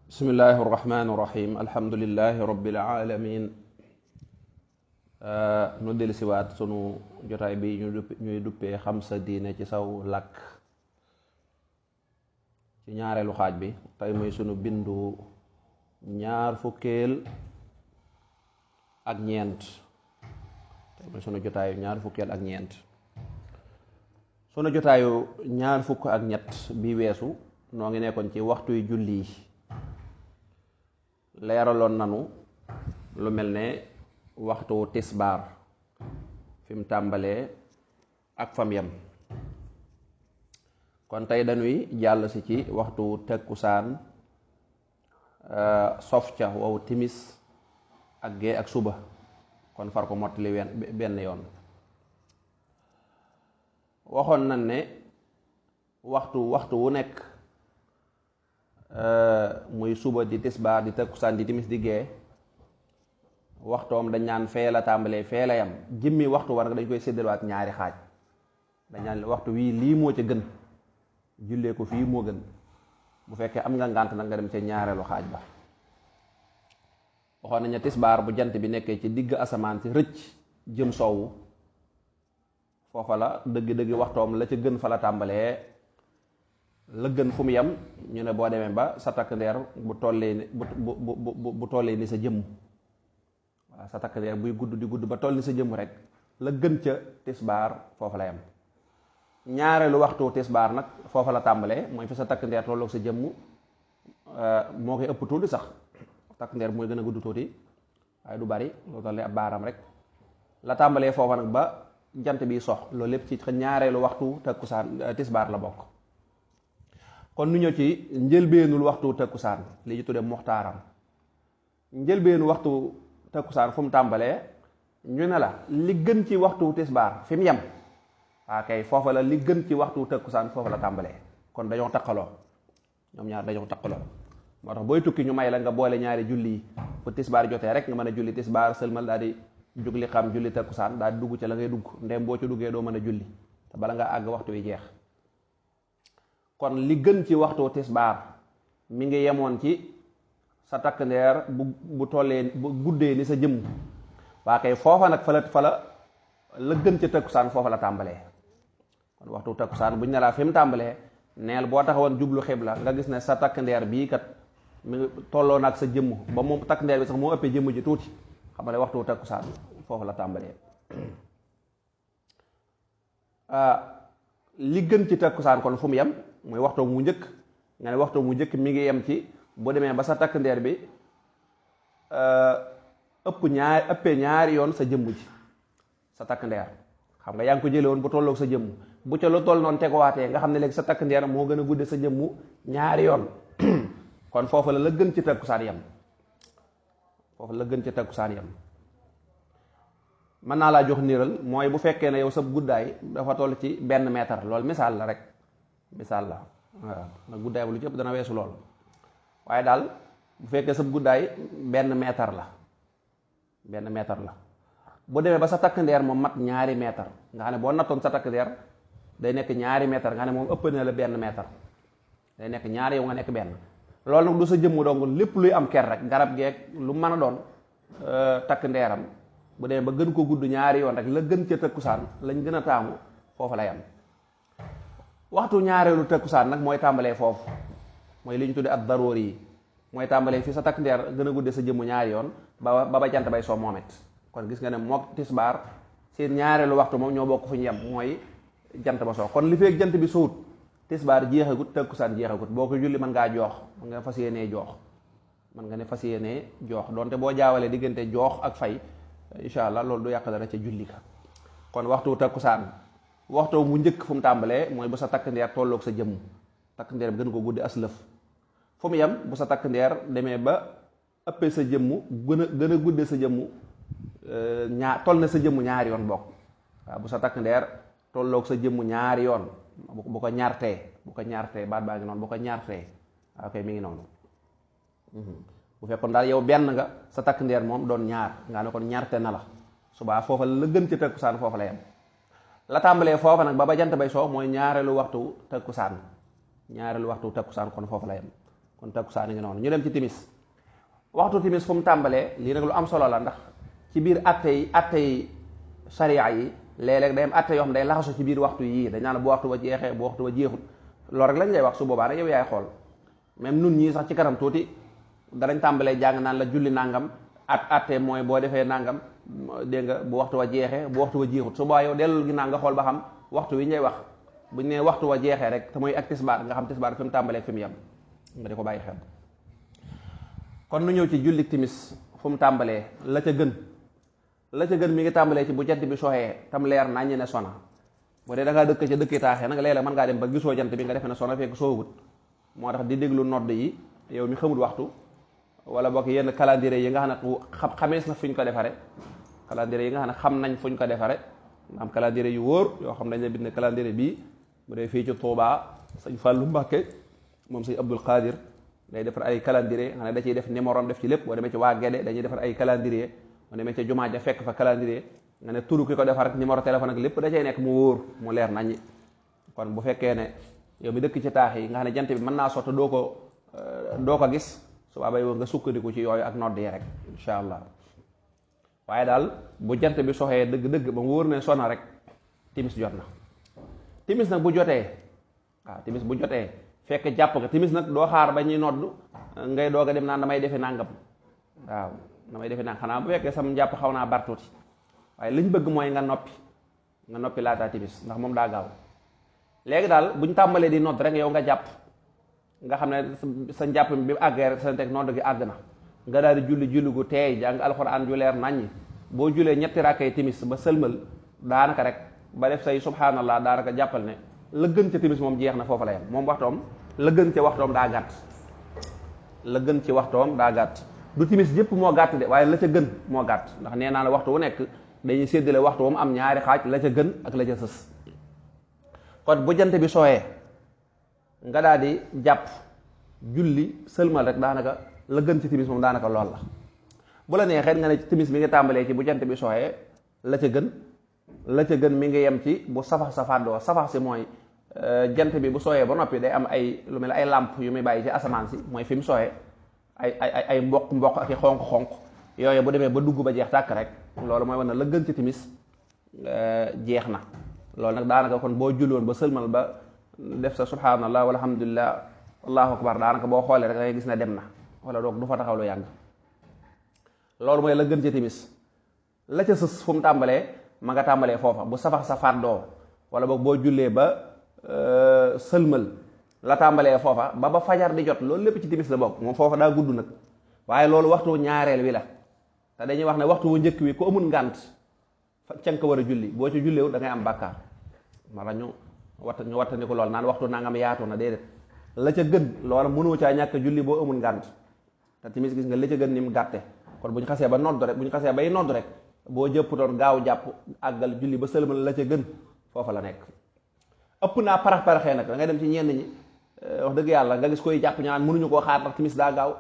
bismillahi irrahmani irrahim alhamdulilahi rabbil alamin nu dellusiwaat sunu jotaay bi ñuy duppee xam sa diine ci saw làkk ci ñaareelu xaaj bi tey muy sunu bindu ñaar fukkeel ak ñeent tey muy sunu jotaayu ñaar fukkeel ak ñeent sunu jotaayu ñaar fukk ak ñett bi weesu noo ngi nekkoon ci waxtuy julli yi leeraloon nanu lu mel ne waxtu tisbaar fi mu tàmbalee ak fam yam kon tey dañuy jàll si ci waxtu takkusaan sof ca wow timis ak gee ak suba kon far ko mottali benn yoon. waxoon nañ ne waxtu wu nekk muy suba di tisbaar di takkusaan di timis di gee waxtoom dañ naan fee la tàmbalee fee la yam jëmmi waxtu war nga dañ koy séddalewaat ñaari xaaj dañ naan waxtu wii lii moo ca gën jullee ko fii moo gën bu fekkee am nga ngànt nag nga dem ca ñaareelu xaaj ba. waxoon nañ ne tisbaar bu jant bi nekkee ci digg asamaan si rëcc jëm sowwu foofa la dëgg-dëgg waxtoom la ca gën fa la tàmbalee la gën fu mu yem ñu ne boo demee ba sa takk ndeer bu tollee ni sa jëmm waaw sa takk ndeer buy gudd di gudd ba toll ni sa jëmm rek la gën ca tisbaar foofa la yem. ñaareelu waxtu tisbaar nag foofa la tàmbalee mooy fi sa takk ndeer tolloog sa jëmm moo koy ëpp tuuti sax takk ndeer mooy gën a gudd tuuti waaye du bari loo toll ab baaram rek la tàmbalee foofa nag ba jant bi sox loolu lépp ci ñaareelu waxtu takkusaan tisbaar la bokk. kon nu ñëw ci njëlbeenul waxtu takkusaan li ñu tuddee muxtaaram njëlbeenu waxtu takkusaan fu mu tàmbalee ñu ne la li gën ci waxtu tisbaar fi mu yem waa kay foofa la li gën ci waxtu takkusaan foofa la tàmbalee kon dañoo taqaloo ñoom ñaar dañoo taqaloo moo tax booy tukki ñu may la nga boole ñaari julli yi fu tisbaar jotee rek nga mën a julli tisbaar sëlmal daal di jug li xam julli takkusaan daal di dugg ca la ngay dugg ndem boo ci duggee doo mën a julli te bala nga àgg waxtu wi jeex. kon li gën ci waxtu tisbaar mi ngi yemoon ci sa takk ndeer bu tollee bu guddee ni sa jëmm waa kay foofa nag fa la gën ci takkusaan foofa la tàmbalee. kon waxtu takkusaan buñ ne laa fi mu tàmbalee neel boo taxawoon jublu xibla nga gis ne sa takk ndeer bii kat mi ngi tolloo nag sa jëmm ba moom takk ndeer bi sax moo ëppee jëmm ji tuuti xam ne waxtu takkusaan foofa la tàmbalee. li gën ci takkusaan kon fu mu yem muy waxtu mu njëkk nga ne waxtu mu njëkk mi ngi yem ci bu demee ba sa takk ndeer bi ëppee ñaari yoon sa jëmm ji sa takk ndeer xam nga yaa ngi ko jëlee woon bu tolloog sa jëmm bu ca lu toll noonu teguwaatee nga xam ne léegi sa takk ndeer moo gën a gudde sa jëmmu ñaari yoon kon foofu la gën ci takkusaan yem foofu la gën ci takkusaan yem. mën naa laa jox niiral mooy bu fekkee ne yow sa guddaay dafa toll ci 1 mètre loolu misaal la rek misaal la waaw nag guddaay ba lu ci ëpp dana weesu lool waaye daal bu fekkee sa guddaay 1 mètre la 1 mètre la bu demee ba sa takk ndeer moom mat 2 mètre nga xam ne boo nattoon sa takk ndeer day nekk 2 mètre nga xam ne moom ëpp na la 1 mètre day nekk ñaari yow nga nekk benn loolu nag du sa jëmm dong lépp luy am ker rek garab geeg lu mën a doon takk ndeeram bu demee ba gën ko gudd ñaari yoon rek la gën ca takkusaan lañ gën a taamu foofu lay am. waxtu ñaareelu takkusaan nag mooy tàmbalee foofu mooy li ñu tuddee ak daroor yi mooy tàmbalee fi sa takk ndeer gën a guddee sa jëmm ñaari yoon ba jant bay soo moomet kon gis nga ne mook tisbaar seen ñaareelu waxtu moom ñoo bokk fu ñu yem mooy jant ba soo kon li feek jant bi sowut tisbaar jeexagut takkusaan jeexagut boo ko julli mën ngaa joox mën nga fas yéenee joox mën nga ne fas yéenee joox donte boo jaawalee diggante joox ak fay incha allah loolu du yàq dara ca julli ka kon waxtu takkusaan waxtu mu njëkk fu mu tàmbalee mooy bu sa takk ndeer tolloog sa jëmm takk ndeer bi gën ko guddi aslëf fu mu yem bu sa takk ndeer demee ba ëppee sa jëmm gën a guddee sa jëmm toll na sa jëmm ñaari yoon bokk waaw bu sa takk ndeer tolloog sa jëmm ñaari yoon bu ko ñaartee baat baa ngi noonu bu ko ñaartee waaw kay mi ngi noonu. bu fekkoon daal yow benn nga sa takk ndeer moom doon ñaar nga ne kon ñaarte na la subaa foofa la gën ci takkusaan foofa la yem. la tàmbalee foofa nag ba jant bay soo mooy ñaareelu waxtu takkusaan kon foofu la yem kon takkusaan ngi noonu. ñu dem ci timis. waxtu timis fu mu tàmbalee lii nag lu am solo la, ndax ci biir atte yi sariya yi léeg-léeg day am atte yoo xam day laxasu ci biir waxtu yii dañ naan bu waxtu ba jeexee bu waxtu ba jeexut loolu rek lañ lay wax. su boobaa nag yow yaay xool. même nun ñii sax ci kanam tuuti danañ tàmbalee jàng naan la julli nangam atte mooy boo defee nangam dégg nga bu waxtu wa jeexee bu waxtu wa jeexut. su boobaa yow dellul ginnaaw nga xool ba xam waxtu wi ñuy wax buñ nee waxtu wa jeexee rek te mooy ak tisbaar nga xam tisbaar fi mu tàmbalee fi mu yem nga di ko bàyyi xel. kon nu ñëw ci julli timis fu mu tàmbalee la ca gën mi ngi tàmbalee ci bu jant bi soxee tam leer naññi ne sona. bu dee da ngaa dëkk ca dëkki taaxee nag léeg-léeg mën ngaa dem ba gisoo jant bi nga defe ne sona fekk soogut. moo tax di déglu nodd yi yow mi xamul waxtu wala bokk yenn calendrier yi nga xam ne xamees na fuñ ko defare calendrier yi nga xam ne xam nañ fuñ ko defare am calendrier yu wóor yoo xam nañ la bind calendrier bii bu dee fii ci Touba sëñ Fallou Mbacké moom sëñ Abdul Qadir day defar ay calendrier nga ne da ciy def numéro def ci lépp. boo demee ci waa Guédé dañuy defar ay calendrier boo demee ci jumaa ja fekk fa calendrier nga ne turu ki ko defar ak numéro téléphone ak lépp da cay nekk mu wóor mu leer naññi. kon bu fekkee ne yow mi dëkk ci taax yi nga xam ne jant bi mën naa sotti doo ko gis su boobaa yow nga sukkandiku ci yooyu ak nodd yi rek incha allah. waaye daal bu jant bi soxee dëgg-dëgg ba mu wóor ne sona rek timis jot na. timis nag bu jotee timis bu jotee fekk jàpp nga timis nag doo xaar ba ñuy nodd ngay doog a dem naan damay defi nangam waaw damay defi nangam xanaa bu fekkee sam jàpp xaw naa bar tuuti waaye liñ bëgg mooy nga noppi laataa timis ndax moom daa gaaw. léegi daal buñ tàmbalee di nodd rek yow nga jàpp nga xam ne sa njàpp bi àggee rek sa teg nodd gi àgg na nga daal di julli gu teey jàng alxuraan ju leer naññi. boo julee ñetti rakkay timis ba sëlmal daanaka rek ba def say subhanallah daanaka jàppal ne la gën ca timis moom jeex na foofu la yem. moom waxtoom la gën ca waxtoom daa gàtt du timis yëpp moo gàtt de waaye la ca gën moo gàtt ndax nee naa la waxtu wu nekk dañuy séddale waxtu woom am ñaari xaaj la ca gën ak la ca sës. kon bu jant bi sooyee nga daal di jàpp julli sëlmal rek daanaka la gën ci timis moom daanaka lool la. bu la neexee nga ne timis mi ngi tàmbalee ci bu jant bi sooyee la ca gën mi ngi yem ci bu safax fàddoo safax si mooy jant bi bu sooyee ba noppi day am ay lu mel ay làmp yu muy bàyyi ci asamaan si mooy fi mu sooyee ay mboq ak i xonq yooyu bu demee ba dugg ba jeex tàkk rek loolu mooy war na la gën ci timis jeex na. loolu nag daanaka kon boo julloon ba sëlmal ba def sa subhanallah walhamdulillah allahu akbar daanaka boo xoolee rek da ngay gis ne dem na wala doog du fa taxaw lu yàgg. loolu mooy la gën ci timis. la ca sës fu mu tàmbalee ma nga tàmbalee foofa bu safax sa fàddoo wala boog boo jullee ba sëlmal la tàmbalee foofa ba fajar di jot loolu lépp ci timis la bokk. moom foofa daa gudd nag waaye loolu waxtu ñaareel wi la te dañuy wax ne waxtu wu njëkk wi ku amul ngànt ca nga ko war a julli boo ci julleewul da ngay am bàkkaar. mara ñu wattandi ko lool naan waxtu nangam yaatu na déedéet la ca gën loola mënoo caa ñàkk julli boo amul ngànt te timis gis nga la ca gën ni mu gàtte. kon bu ñu xasee ba nodd rek boo jëpputoon gaaw jàpp àggal julli ba sëlmal la ca gën foofa la nekk. ëpp naa paraxee nag da ngay dem ci ñenn ñi wax dëgg yàlla nga gis koy jàpp ñaan mënuñu koo xaar ndax timis daa gaaw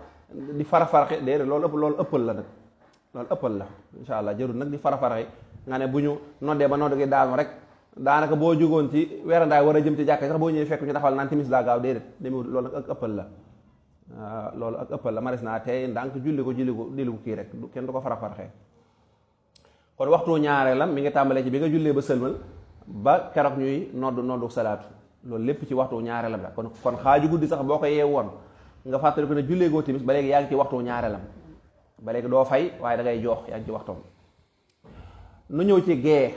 di faraxe déedéet loolu ëppal la nag loolu ëppal la incha allah jërul nag di faraxe nga ne bu ñu noddee ba nodd gi daanu rek daanaka boo jógoon ci weerandaay war a jëm ci jàkka sax boo ñëwee fekk ñu taxawal naan timis daa gaaw déedéet demewul loolu ak ëppal la. loolu ak ëppal la maris naa tey ndànk julli ko kii rek kenn du ko faraxee. kon waxtu ñaareelam mi ngi tàmbalee ci bi nga jullee ba sëlmal ba keroog ñuy noddu salaatu loolu lépp ci waxtu ñaareelam la kon xaaju guddi sax boo ko yeew woon nga fàttali ko ne jullee goo timis ba léegi yaa ngi ci waxtu ñaareelam ba léegi doo fay waaye da ngay joox yaa ngi ci waxtoom. nu ñëw ci gee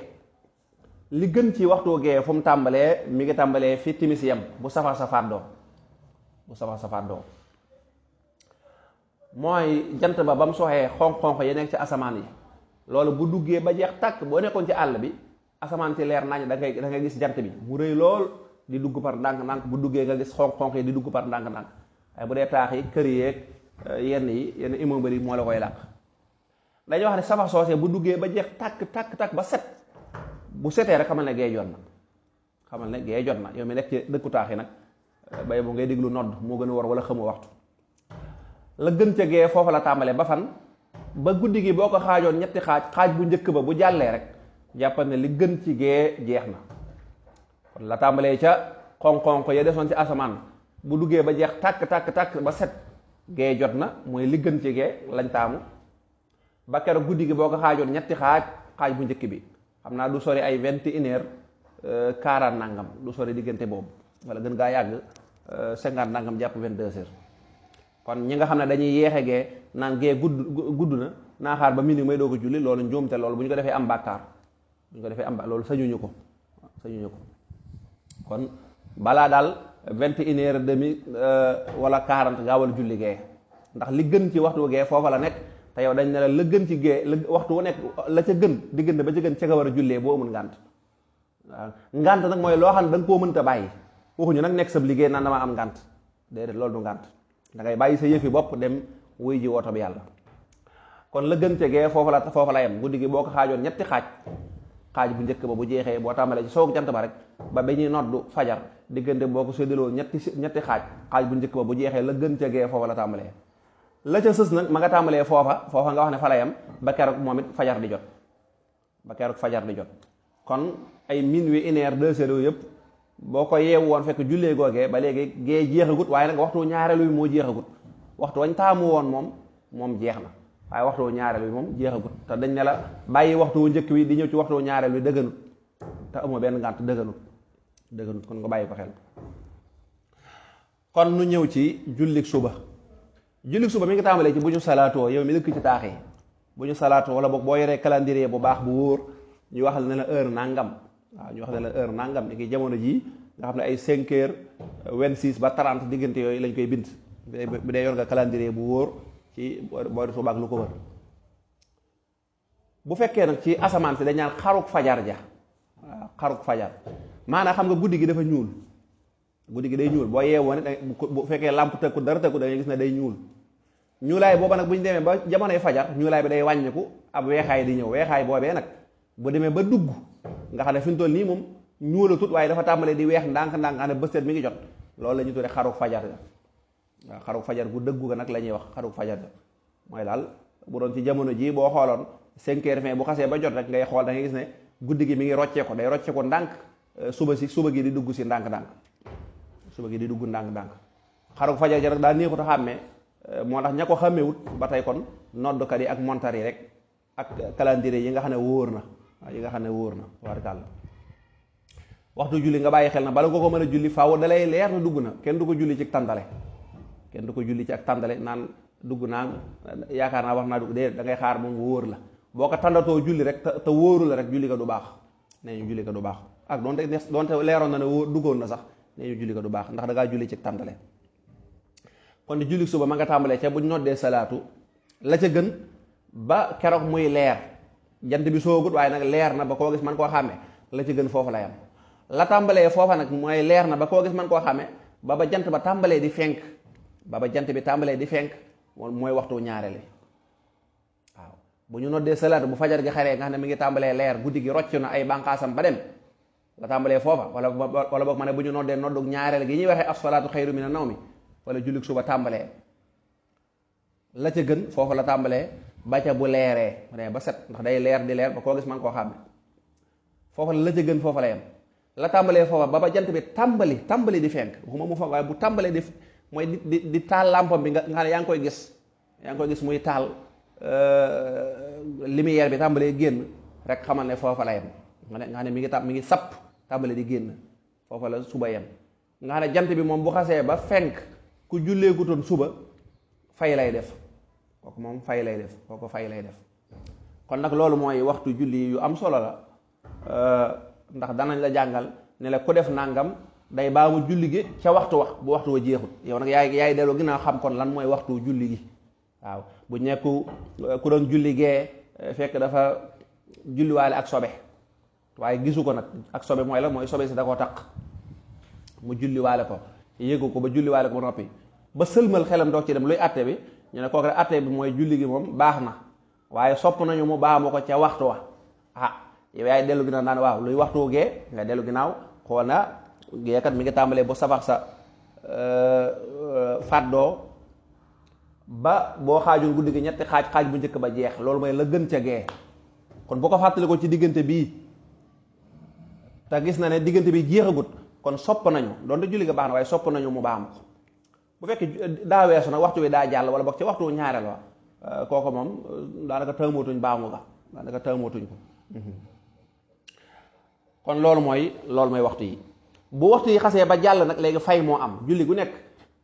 li gën ci waxtu gee fu mu tàmbalee mi ngi tàmbalee fi timis yem bu safa sa fàddoo mooy jant ba mu soxee xonq-xonq yi nekk ci asamaan yi loolu bu duggee ba jeex tàkk boo nekkoon ci àll bi asamaan ci leer nañ da ngay gis jant bi mu rëy lool di dugg par ndànk-ndànk bu duggee nga gis xonq-xonq yi di dugg par ndànk-ndànk waaye bu dee taax yi kër yeeg yenn immeuble yi moo la koy làq. dañuy wax ne safa soosee bu duggee ba jeex tàkk ba set bu setee rek xamal ne gee jot na yow mi nekk ci dëkku taax yi nag bay bu ngay déglu nodd moo gën a war wala xamoo waxtu. la gën ca gee foofu la tàmbalee ba fan ba guddi gi boo ko xaajoon ñetti xaaj bu njëkk ba bu jàllee rek jàppal ne li gën ci gee jeex na. kon la tàmbalee ca xonq-xonq ya desoon ci asamaan bu duggee ba jeex tàkk ba set gee jot na mooy li gën ci gee lañ taamu. ba keroog guddi gi boo ko xaajoon ñetti xaaj bu njëkk bi xam naa du sori ay 21 heures 40 nangam du sori diggante boobu wala gën gaa yàgg 50 nangam jàpp 22 heures. kon ñi nga xam ne dañuy yeexe gee naan gee gudd na naa xaar ba minuit may doo ko julli loolu njuumte loolu bu ñu ko defee am bàkkaar loolu sañuñu ko kon balaa daal 21 heures 30 wala 40 gaawal julli gee ndax li gën ci waxtu gee foofa la nekk te yow dañ ne la gën ci gee waxtu wu nekk la ca gën diggante ba ca gën ca nga war a jullee boo amul ngànt waaw ngànt nag mooy loo xam ne da nga koo mënta bàyyi waxuñu nag nekk sa liggéey naan damaa am ngànt déedéet loolu du ngànt da ngay bàyyi sa yëfi bopp dem wuy ji wooto bi yàlla. kon la gën ca gee foofa la yem guddi gi boo ko xaajoon ñetti xaaj bu njëkk ba bu jeexee boo tàmbalee ci soog jant ba rek ba ñuy noddu fajar diggante boo ko séddaloo ñetti xaaj bu njëkk ba bu jeexee la gën ca gee foofa la tàmbalee. la ca sës nag ma nga tàmbalee foofa nga wax ne fa la yem ba keroog moom it fajar di jot kon ay minuit 1 heure 2 heures yëpp boo ko yeewu woon fekk jullee googee ba léegi gee jeexagut waaye nag waxtu ñaareelu wi moo jeexagut waxtu wañ taamu woon moom jeex na waaye waxtu ñaareel wi moom jeexagut te dañ ne la bàyyi waxtu wu njëkk wi di ñëw ci waxtu ñaareel wi dëgganut te amoo benn ngànt dëgganut kon nga bàyyi ko xel. kon nu ñëw ci jullik suba mi ngi tàmbalee ci bu ñu salaatoo yow mi dëkk ci taax yi bu ñu salaatoo wala boog boo yoree calendrier bu baax bu wóor ñu wax ne la heure nangam waaw ñu wax ne la heure nangam ni ki jamono jii nga xam ne ay 5 heures 26 ba 30 diggante yooyu lañ koy bind bu dee yor nga calendrier bu wóor ci booy suba ak lu ko wër. bu fekkee nag ci asamaan si dañ naan xaruk fajar ja waaw xaruk fajar maanaam xam nga guddi gi dafa ñuul guddi gi day ñuul boo yeewoo ne bu fekkee làmp tëkku dara tëkku da ngay gis ne day ñuul ñuulaay booba nag bu ñu demee ba jamonoy fajar ñuulaay bi day wàññiku ab weexaay di ñëw weexaay boobee nag bu demee ba dugg nga xam ne fi mu toll nii moom ñuulatut waaye dafa tàmbalee di weex ndànk-ndànk nga xam ne bëstet mi ngi jot loolu la ñu tuddee xaruk fajar ja waaw xaruk fajar gu dëggu ga nag la ñuy wax xaruk fajar ja mooy daal bu doon ci jamono ji boo xooloon 5 heures fin bu xasee ba jot rek ngay xool da ngay gis ne guddi gi mi ngi roccee ko day roccee ko ndànk suba gi di dugg si ndànk-ndànk xaruk fajar ja nag daa neexut a xàmmee moo tax ña ko xàmmeewut ba tey kon noddukat yi ak montar yi rek ak calendrier yi nga xam ne wóor na warkàlla waxtu julli nga bàyyi xel na bala nga ko mën a julli faaw dalay leer na dugg na kenn du ko julli ci ak tàndale naan dugg naa yaakaar naa wax naa dugg déedéet da ngay xaar moom wóor la boo ko tàndatoo julli rek te wóoru la rek julli ko du baax nee ñu julli ko du baax ak doonte leeroon na ne wóor duggoon na sax nee ñu julli ko du baax ndax da ngaa julli ci tàndale. kon di julli suba ma nga tàmbalee ca bu ñu noddee salaatu la ca gën ba keroog muy leer jant bi soogut waaye nag leer na ba koo gis man koo xàmme la ca gën foofu la yam la tàmbalee foofa nag mooy leer na ba koo gis man koo xàmme ba jant ba tàmbalee di fenk jant bi tàmbalee di fenk mooy waxtu ñaareeli waaw bu ñu noddee salaatu bu fajar gi xaree nga xam ne mi ngi tàmbalee leer guddi gi rocc na ay bànqaasam ba dem la tàmbalee foofa wala boog ma ne bu ñu noddee noddug ñaareel gi ñuy waxee as-salaatu xayru mina nawmi wala jullit suba tàmbalee la ca gën foofu la tàmbalee ba ca bu leeree mu ne ba set ndax day leer di leer ba koo gis man koo xàmme foofa la ca gën foofa la yem la tàmbalee foofa ba jant bi tàmbali di fenk waxuma mu fa waaye bu tàmbalee di mooy di taal lampam bi nga xam ne yaa ngi koy gis muy taal lumière bi tàmbalee génn rek xamal ne foofa la yem nga xam ne mi ngi sapp tàmbalee di génn foofa la suba yem nga xam ne jant bi moom bu xasee ba fenk ku jullee gutoon suba fay lay def kooku moom fay lay def kon nag loolu mooy waxtu julli yu am solo la ndax danañ la jàngal ne la ku def nangam day baamu julli gi ca waxtu bu waxtu wa jeexut yow nag yaay delloo ginnaaw xam kon lan mooy waxtu julli gi waaw bu ñekku ku doon julli gee fekk dafa julliwaale ak sobe waaye gisu ko nag ak sobe mooy la mooy sobe si da koo taq mu julliwaale ko yéegu ko ba julliwaale ko ba noppi ba sëlmal xelam doog ci dem luy atte bi ñu ne kooku rek atte bi mooy julli gi moom baax na waaye sopp nañu mu baamu ko ca waxtu wa yow yaay dellu ginnaaw naan waaw luy waxtu gee nga dellu ginnaaw xool na geekat mi ngi tàmbalee ba safax sa fàddoo ba boo xaajoon guddi gi ñetti xaaj bu njëkk ba jeex loolu mooy la gën ca gee kon boo ko fàttali ko ci diggante bii te gis na ne diggante bi jeexagut kon sopp nañu doonte julli ga baax na waaye sopp nañu mu baam ko bu fekkee daa weesu nag waxtu wi daa jàll wala boog ci waxtu ñaareel wa kooku moom daanaka tëmootuñ baamu ga daanaka tëmootuñ ko kon loolu mooy waxtu yi. bu waxtu yi xasee ba jàll nag léegi fay moo am julli gu nekk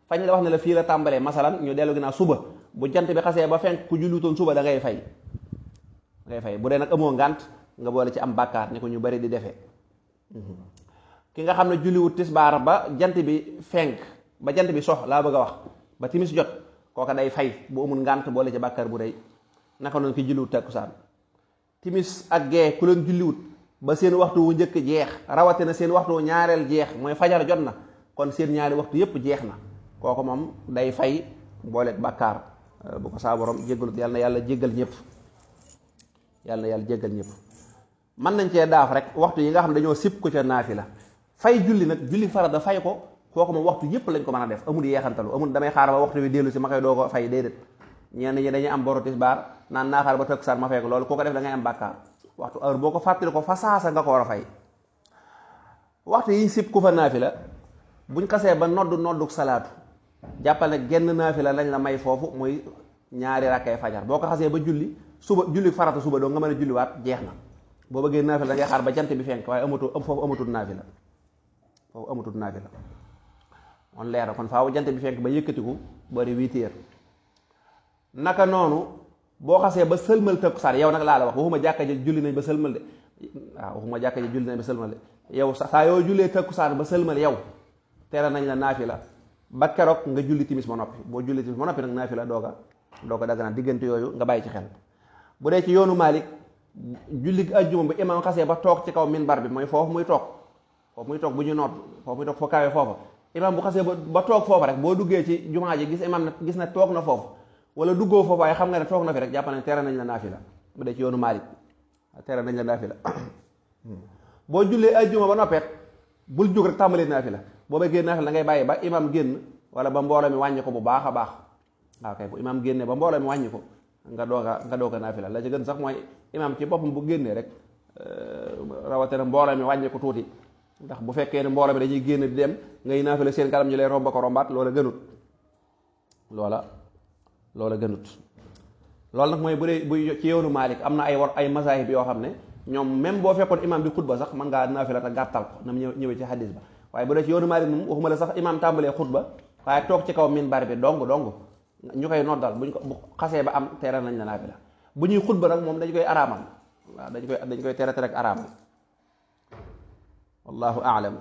fañ la wax ne la fii la tàmbalee masalan ñu dellu ginnaaw suba bu jant bi xasee ba fenk ku jullutoon suba da ngay fay bu dee nag amoo ngànt nga boole ci am bàkkaar ni ko ñu bari di defee. ki nga xam ne julliwut tisbaar ba jant bi fenk ba jant bi sox laa bëgg a wax ba timis jot kooka day fay bu amul ngànt boole ci bàkkaar bu rëy. naka noonu ki julliwut takkusaan timis ak gee ku leen julliwut ba seen waxtu wu njëkk jeex rawatina seen waxtu wu ñaareel jeex mooy fajar jot na kon seen ñaari waxtu yépp jeex na kooku moom day fay booleeg bàkkaar bu ko saa borom jéggalut yàlla na yàlla jéggal ñëpp mën nañ cee daaf rek waxtu yi nga xam dañoo sib ko ca naafila fay julli nag julli farata fay ko kooku moom waxtu yépp lañ ko mën a def amul yeexantalu amul damay xaar ba waxtu wi dellu si ma koy doo ko fay déedéet ñenn ñi dañuy am boru tisbaar naan naa xaar ba takkusaan ma fay ko loolu koo ko def da ngay am bàkkaar waxtu heure boo ko fàttali ko fa saasa nga ko war a fay. waxtu yi sib ku fa naafila buñ xasee ba noddu salaatu jàppal ne genn naafila lañ la may foofu muy ñaari rakkay fajar boo ko xasee ba julli farata suba doo nga mën a julliwaat jeex na boo bëggee naafila da ngay xaar ba jant bi fenk waaye foofu amatul naafila on leer na kon faaw jant bi fenk ba yëkkatiku bari 8 heures. naka noonu boo xasee ba sëlmal takkusaan yow nag laa la wax waxuma jàkka ji julli nañ ba sëlmal de waaw waxuma jàkka ji julli nañ ba sëlmal de yow saa yoo jullee takkusaan ba sëlmal yow tere nañ la naafila ba keroog nga julli timis ma noppi boo julli timis ma noppi nag naafila dooga dagg naa diggante yooyu nga bàyyi ci xel. bu dee ci yoonu Maalik julli ajjuma bu imaam xasee ba toog ci kaw minbar bi mooy foofu muy toog bu ñu noot foofu muy toog foo kaawee foofa imaam bu xasee ba toog foofa rek boo duggee ci jumaa ji gis imaam gis na toog na foofu wala duggoo foofu waaye xam nga ne toog na fi rek jàpp ne tere nañ la naafila bu dee ci yoonu Maalik tere nañ la naafila boo jullee ajjuma ba noppeet bul jóg rek tàmbalee naafila boo bëggee naafila da ngay bàyyi ba imaam génn wala ba mbooloo mi wàññi ko bu baax a baax waaw kay bu imaam génnee ba mbooloo mi wàññi ko nga doog a naafila la ci gën sax mooy imaam ci boppam bu génnee rek rawatina mbooloo mi wàññi ko tuuti ndax bu fekkee ne mbooloo mi dañuy génn di dem ngay naafila seen kanam ñu lay romba ko rombaat loola gënut loolu nag mooy bu ci yoonu Maalik am na ay mazahib yoo xam ne ñoom même boo fekkoon imaam bi xutba sax mën ngaa naafila te gàttal ko nam ñëwee ci xadis ba waaye bu dee ci yoonu Maalik moom waxuma la sax imaam tàmbalee xutba waaye toog ci kaw minbar bi dong ñu koy noddal bu xasee ba am tere nañ la naafila bu ñuy xutba nag moom dañ koy araamal waaw dañ koy tere rek araamal wallahu a'lam.